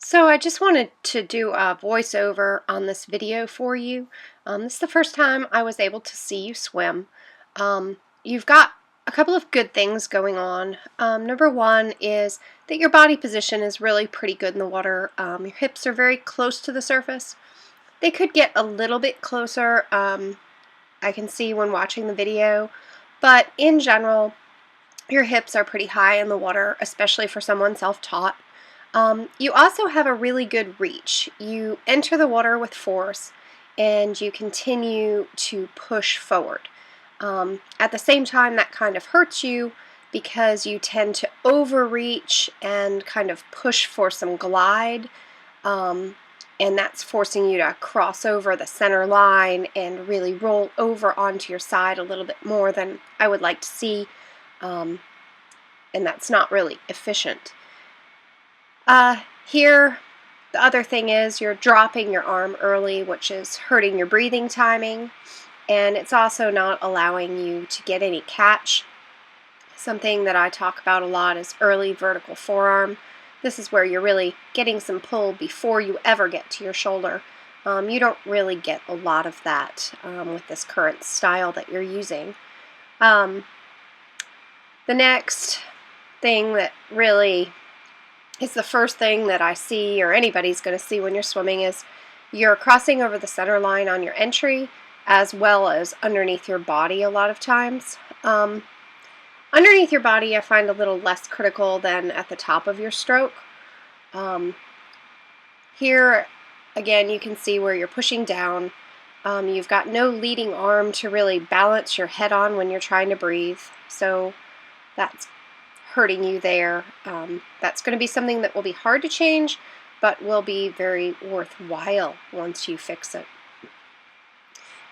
So I just wanted to do a voiceover on this video for you. This is the first time I was able to see you swim. You've got a couple of good things going on. Number one is that your body position is really pretty good in the water. Your hips are very close to the surface. They could get a little bit closer, I can see when watching the video, but in general, your hips are pretty high in the water, especially for someone self-taught. You also have a really good reach. You enter the water with force and you continue to push forward. At the same time, that kind of hurts you because you tend to overreach and kind of push for some glide, and that's forcing you to cross over the center line and really roll over onto your side a little bit more than I would like to see, and that's not really efficient. Here, the other thing is you're dropping your arm early, which is hurting your breathing timing, and it's also not allowing you to get any catch. Something that I talk about a lot is early vertical forearm. This is where you're really getting some pull before you ever get to your shoulder. You don't really get a lot of that with this current style that you're using. The next thing that really is the first thing that I see, or anybody's going to see when you're swimming, is you're crossing over the center line on your entry as well as underneath your body a lot of times. Underneath your body I find a little less critical than at the top of your stroke. Here again you can see where you're pushing down. You've got no leading arm to really balance your head on when you're trying to breathe, so that's hurting you there. That's going to be something that will be hard to change, but will be very worthwhile once you fix it.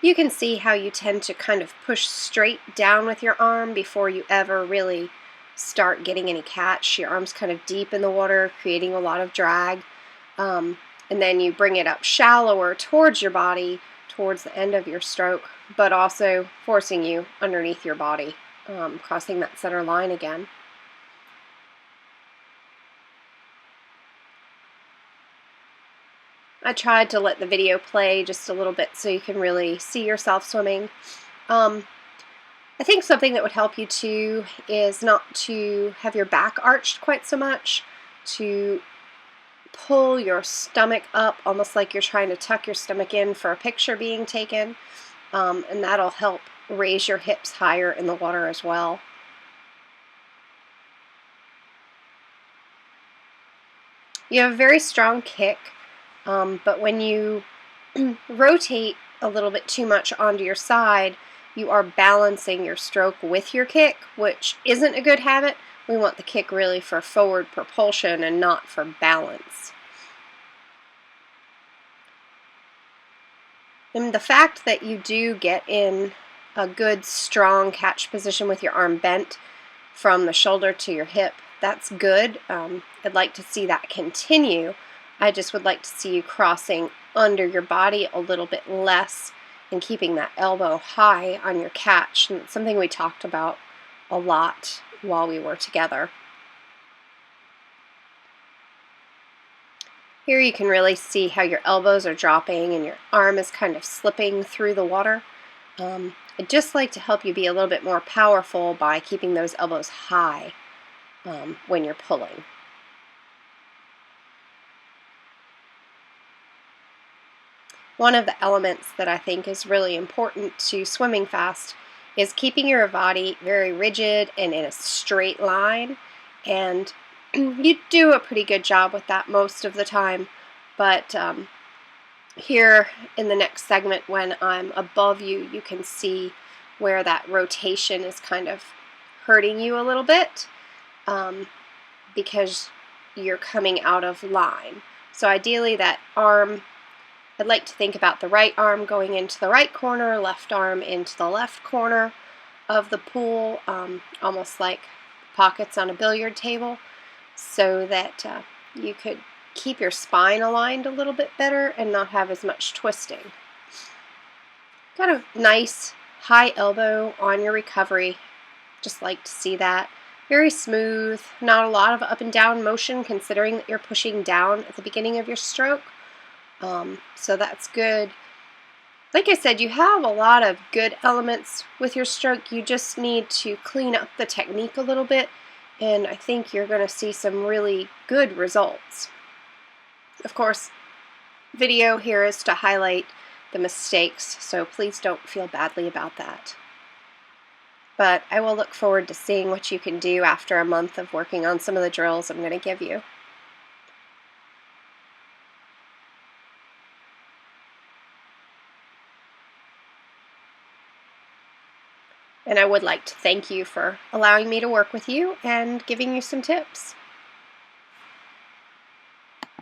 You can see how you tend to kind of push straight down with your arm before you ever really start getting any catch. Your arm's kind of deep in the water, creating a lot of drag, and then you bring it up shallower towards your body, towards the end of your stroke, but also forcing you underneath your body, crossing that center line again. I tried to let the video play just a little bit so you can really see yourself swimming. I think something that would help you too is not to have your back arched quite so much, to pull your stomach up almost like you're trying to tuck your stomach in for a picture being taken, and that'll help raise your hips higher in the water as well. You have a very strong kick. But when you rotate a little bit too much onto your side, you are balancing your stroke with your kick, which isn't a good habit. We want the kick really for forward propulsion and not for balance. And the fact that you do get in a good strong catch position with your arm bent from the shoulder to your hip, that's good. I'd like to see that continue. I just would like to see you crossing under your body a little bit less and keeping that elbow high on your catch. And it's something we talked about a lot while we were together. Here you can really see how your elbows are dropping and your arm is kind of slipping through the water. I'd just like to help you be a little bit more powerful by keeping those elbows high when you're pulling. One of the elements that I think is really important to swimming fast is keeping your body very rigid and in a straight line, and you do a pretty good job with that most of the time, but here in the next segment when I'm above you, you can see where that rotation is kind of hurting you a little bit because you're coming out of line. So ideally that arm, I'd like to think about the right arm going into the right corner, left arm into the left corner of the pool, almost like pockets on a billiard table, so that you could keep your spine aligned a little bit better and not have as much twisting. Got a nice high elbow on your recovery. Just like to see that. Very smooth, not a lot of up and down motion considering that you're pushing down at the beginning of your stroke. So that's good. Like I said, you have a lot of good elements with your stroke. You just need to clean up the technique a little bit, and I think you're going to see some really good results. Of course, video here is to highlight the mistakes, so please don't feel badly about that. But I will look forward to seeing what you can do after a month of working on some of the drills I'm going to give you. And I would like to thank you for allowing me to work with you and giving you some tips.